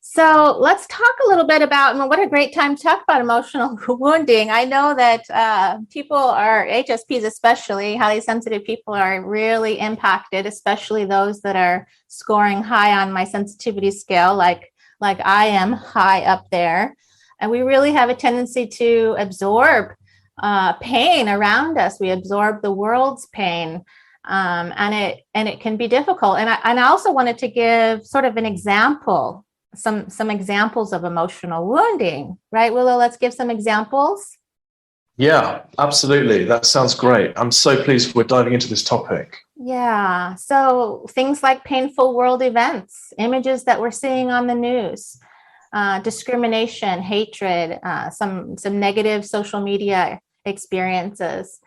So let's talk a little bit about, and what a great time to talk about emotional wounding. I know that people are, HSPs especially, highly sensitive people are really impacted, especially those that are scoring high on my sensitivity scale, like I am high up there. And we really have a tendency to absorb pain around us. We absorb the world's pain. And it can be difficult. And I also wanted to give sort of an example, some examples of emotional wounding, right, Willow? Let's give some examples. Yeah, absolutely. That sounds great. I'm so pleased we're diving into this topic. Yeah. So things like painful world events, images that we're seeing on the news, discrimination, hatred, some negative social media experiences.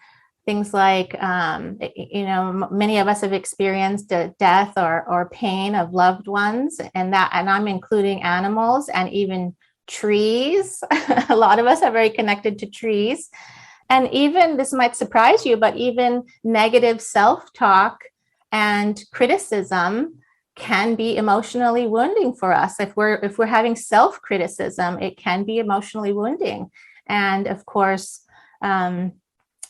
Things like, many of us have experienced a death or pain of loved ones, and I'm including animals and even trees. A lot of us are very connected to trees. And even, this might surprise you, but even negative self-talk and criticism can be emotionally wounding for us. If we're having self-criticism, it can be emotionally wounding. And of course,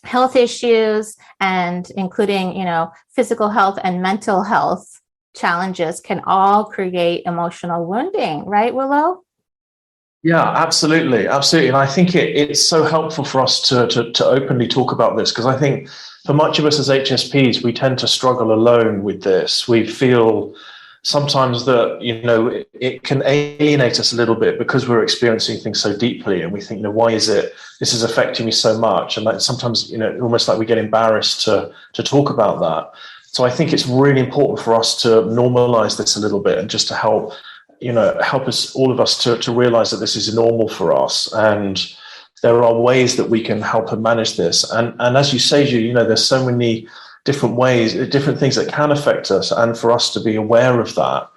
health issues, and including, physical health and mental health challenges can all create emotional wounding, right, Willow? Yeah, absolutely. Absolutely. And I think it's so helpful for us to openly talk about this, because I think for much of us as HSPs, we tend to struggle alone with this. We feel sometimes that, it can alienate us a little bit because we're experiencing things so deeply, and we think, why is this is affecting me so much? And like sometimes, almost like we get embarrassed to talk about that. So I think it's really important for us to normalize this a little bit, and just to help us, all of us, to realize that this is normal for us. And there are ways that we can help and manage this. And as you say, there's so many different ways, different things that can affect us, and for us to be aware of that.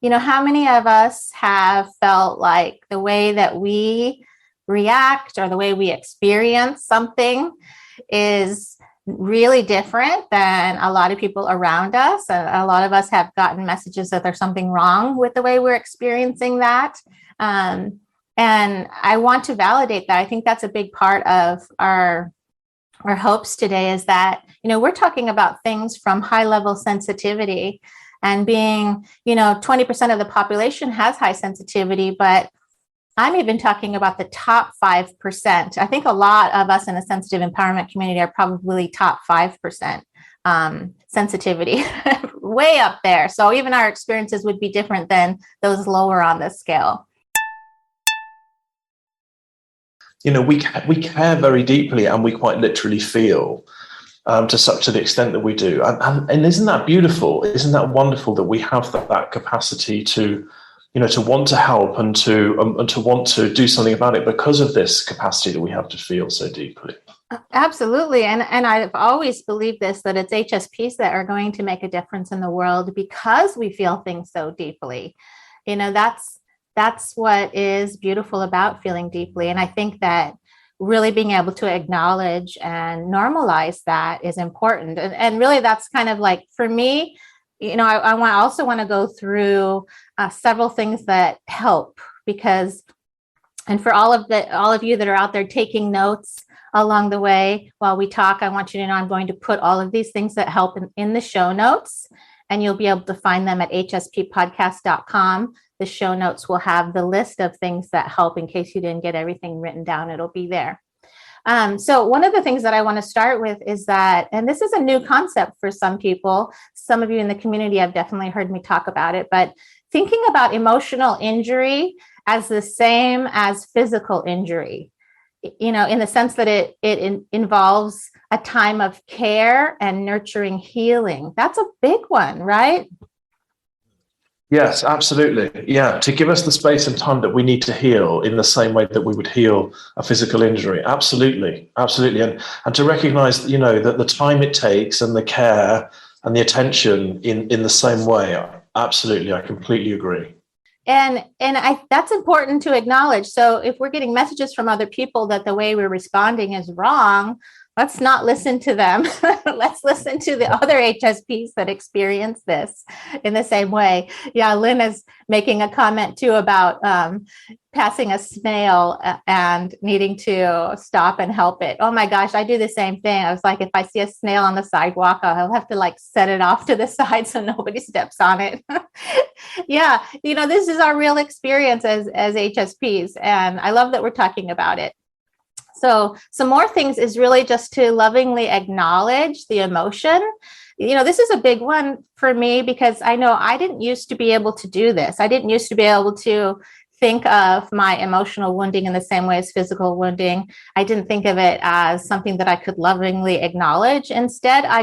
How many of us have felt like the way that we react or the way we experience something is really different than a lot of people around us? A lot of us have gotten messages that there's something wrong with the way we're experiencing that. And I want to validate that. I think that's a big part of our hopes today, is that, we're talking about things from high level sensitivity, and being, 20% of the population has high sensitivity, but I'm even talking about the top 5%. I think a lot of us in the sensitive empowerment community are probably top 5% sensitivity, way up there. So even our experiences would be different than those lower on the scale. We care very deeply, and we quite literally feel to the extent that we do. And isn't that beautiful? Isn't that wonderful that we have that capacity to want to help and to want to do something about it, because of this capacity that we have to feel so deeply? Absolutely. And I've always believed this, that it's HSPs that are going to make a difference in the world, because we feel things so deeply. That's what is beautiful about feeling deeply. And I think that really being able to acknowledge and normalize that is important. And really, that's kind of like, for me, I also want to go through several things that help, because, and for all of you that are out there taking notes along the way while we talk, I want you to know I'm going to put all of these things that help in the show notes, and you'll be able to find them at hsppodcast.com. The show notes will have the list of things that help. In case you didn't get everything written down, it'll be there. So one of the things that I want to start with is that, and this is a new concept for some people, some of you in the community have definitely heard me talk about it, but thinking about emotional injury as the same as physical injury, in the sense that it involves a time of care and nurturing healing. That's a big one, right? Yes, absolutely. Yeah, to give us the space and time that we need to heal in the same way that we would heal a physical injury. Absolutely, absolutely. And to recognize, that the time it takes and the care and the attention in the same way. Absolutely, I completely agree. And that's important to acknowledge. So if we're getting messages from other people that the way we're responding is wrong, let's not listen to them. Let's listen to the other HSPs that experience this in the same way. Yeah, Lynn is making a comment too about passing a snail and needing to stop and help it. Oh my gosh, I do the same thing. I was like, if I see a snail on the sidewalk, I'll have to like set it off to the side so nobody steps on it. Yeah, this is our real experience as HSPs. And I love that we're talking about it. So some more things is really just to lovingly acknowledge the emotion. This is a big one for me because I know I didn't used to be able to do this. I didn't used to be able to think of my emotional wounding in the same way as physical wounding. I didn't think of it as something that I could lovingly acknowledge. Instead, I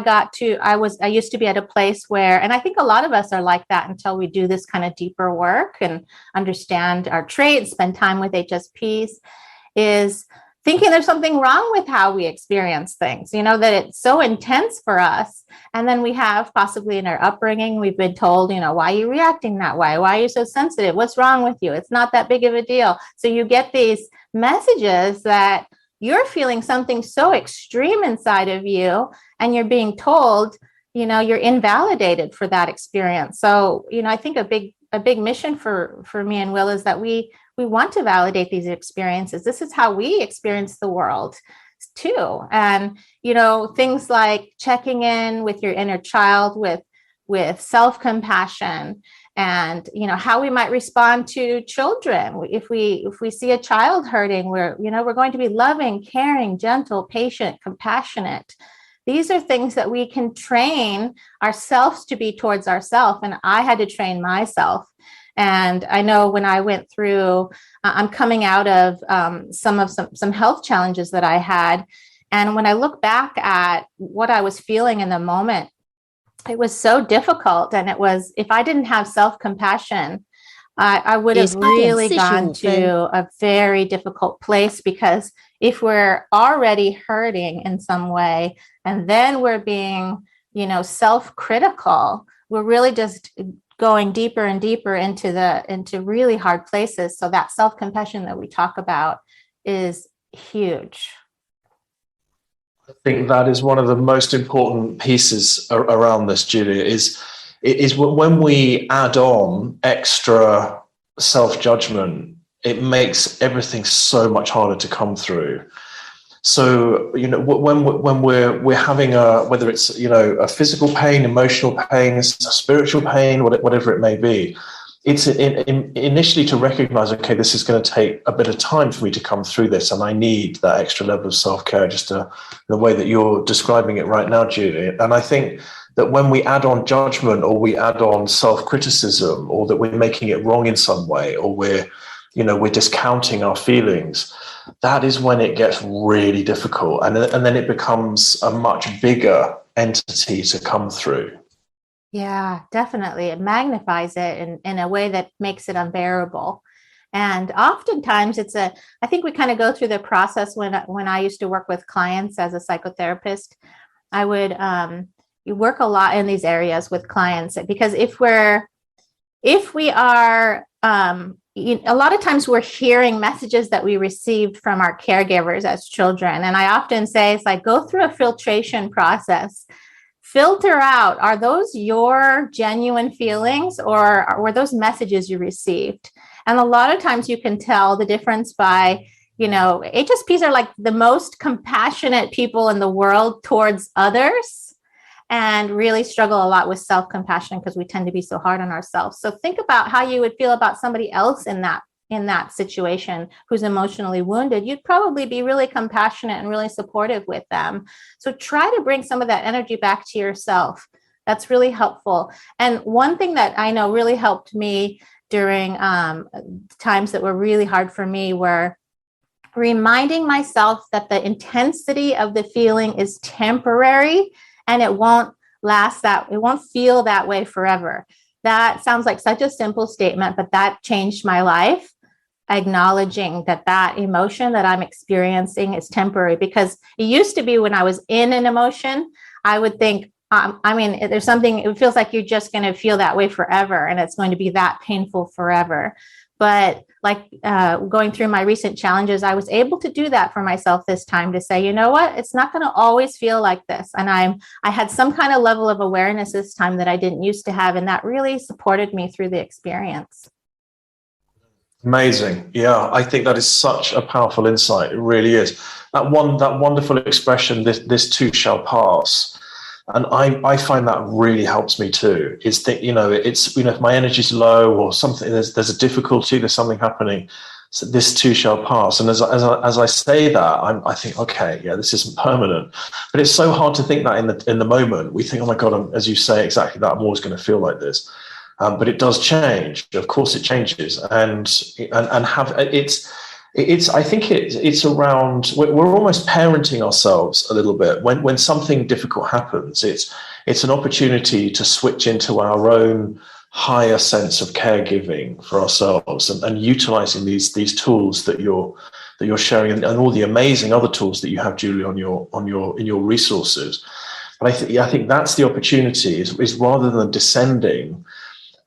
used to be at a place where, and I think a lot of us are like that until we do this kind of deeper work and understand our traits, spend time with HSPs, is thinking there's something wrong with how we experience things, that it's so intense for us. And then we have possibly in our upbringing, we've been told, why are you reacting that way? Why are you so sensitive? What's wrong with you? It's not that big of a deal. So you get these messages that you're feeling something so extreme inside of you, and you're being told, you're invalidated for that experience. So, I think a big mission for me and Will is that we want to validate these experiences. This is how we experience the world too. And, things like checking in with your inner child with self-compassion and, how we might respond to children. If we see a child hurting, we're going to be loving, caring, gentle, patient, compassionate. These are things that we can train ourselves to be towards ourselves. And I had to train myself. And I know when I went through, I'm coming out of some health challenges that I had. And when I look back at what I was feeling in the moment, it was so difficult. And it was, if I didn't have self-compassion, I would have really gone to a very difficult place, because if we're already hurting in some way, and then we're being, self-critical, we're really just going deeper and deeper into really hard places. So that self-compassion that we talk about is huge. I think that is one of the most important pieces around this, Julia, is when we add on extra self-judgment, it makes everything so much harder to come through. So, when we're having whether it's, a physical pain, emotional pain, spiritual pain, whatever it may be, it's initially to recognize, okay, this is going to take a bit of time for me to come through this, and I need that extra level of self-care, just the way that you're describing it right now, Julie. And I think that when we add on judgment, or we add on self-criticism, or that we're making it wrong in some way, or we're discounting our feelings, that is when it gets really difficult. And then it becomes a much bigger entity to come through. Yeah, definitely. It magnifies it in a way that makes it unbearable. And oftentimes I think we kind of go through the process when I used to work with clients as a psychotherapist. I would work a lot in these areas with clients, because if we are, a lot of times we're hearing messages that we received from our caregivers as children. And I often say, it's like, go through a filtration process. Filter out, are those your genuine feelings, or were those messages you received? And a lot of times you can tell the difference by, HSPs are like the most compassionate people in the world towards others, and really struggle a lot with self-compassion because we tend to be so hard on ourselves. So think about how you would feel about somebody else in that situation who's emotionally wounded. You'd probably be really compassionate and really supportive with them. So try to bring some of that energy back to yourself. That's really helpful. And one thing that I know really helped me during times that were really hard for me were reminding myself that the intensity of the feeling is temporary, and it won't feel that way forever. That sounds like such a simple statement, but that changed my life. Acknowledging that emotion that I'm experiencing is temporary, because it used to be when I was in an emotion, I would think, there's something, it feels like you're just going to feel that way forever, and it's going to be that painful forever. But like going through my recent challenges, I was able to do that for myself this time, to say, you know what, it's not going to always feel like this. And I had some kind of level of awareness this time that I didn't used to have. And that really supported me through the experience. Amazing. Yeah, I think that is such a powerful insight. It really is. That wonderful expression, this too shall pass. And I find that really helps me too. Is that, it's, if my energy's low or something, there's a difficulty, there's something happening. So this too shall pass. And as I say that, I think, okay, yeah, this isn't permanent. But it's so hard to think that in the moment. We think, oh my God, as you say exactly that, I'm always going to feel like this. But it does change. Of course, it changes, and have it's. I think it's around. We're almost parenting ourselves a little bit when something difficult happens. It's an opportunity to switch into our own higher sense of caregiving for ourselves, and utilizing these tools that you're sharing, and all the amazing other tools that you have, Julie, in your resources. But I think that's the opportunity is rather than descending.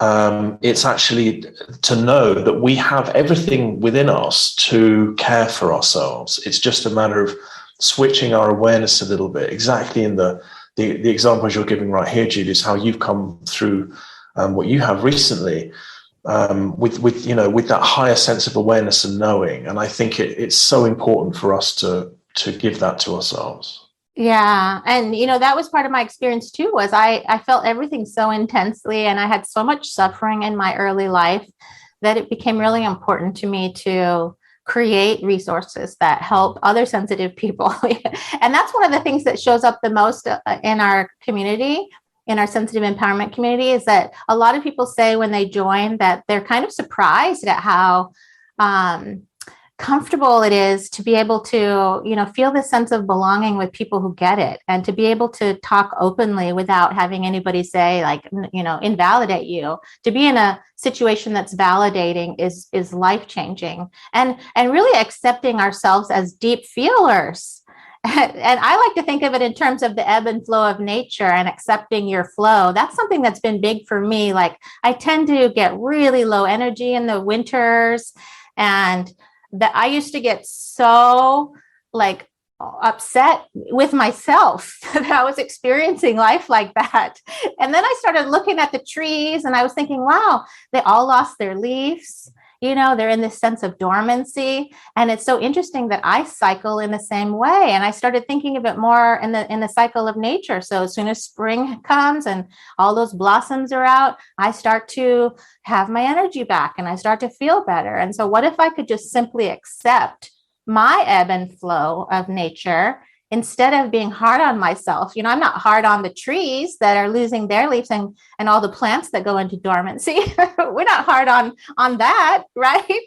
It's actually to know that we have everything within us to care for ourselves. It's just a matter of switching our awareness a little bit. Exactly in the examples you're giving right here, Julie, is how you've come through what you have recently with that higher sense of awareness and knowing. And I think it's so important for us to give that to ourselves. Yeah. And, that was part of my experience too, was I felt everything so intensely, and I had so much suffering in my early life that it became really important to me to create resources that help other sensitive people. And that's one of the things that shows up the most in our community, in our sensitive empowerment community, is that a lot of people say when they join that they're kind of surprised at how comfortable it is to be able to, feel this sense of belonging with people who get it, and to be able to talk openly without having anybody say, like, invalidate you. To be in a situation that's validating is life-changing, and really accepting ourselves as deep feelers. And I like to think of it in terms of the ebb and flow of nature and accepting your flow. That's something that's been big for me. Like, I tend to get really low energy in the winters, and that I used to get so upset with myself that I was experiencing life like that. And then I started looking at the trees, and I was thinking, wow, they all lost their leaves. They're in this sense of dormancy. And it's so interesting that I cycle in the same way. And I started thinking of it more in the cycle of nature. So as soon as spring comes and all those blossoms are out, I start to have my energy back and I start to feel better. And so what if I could just simply accept my ebb and flow of nature instead of being hard on myself? I'm not hard on the trees that are losing their leaves and all the plants that go into dormancy. We're not hard on that, right?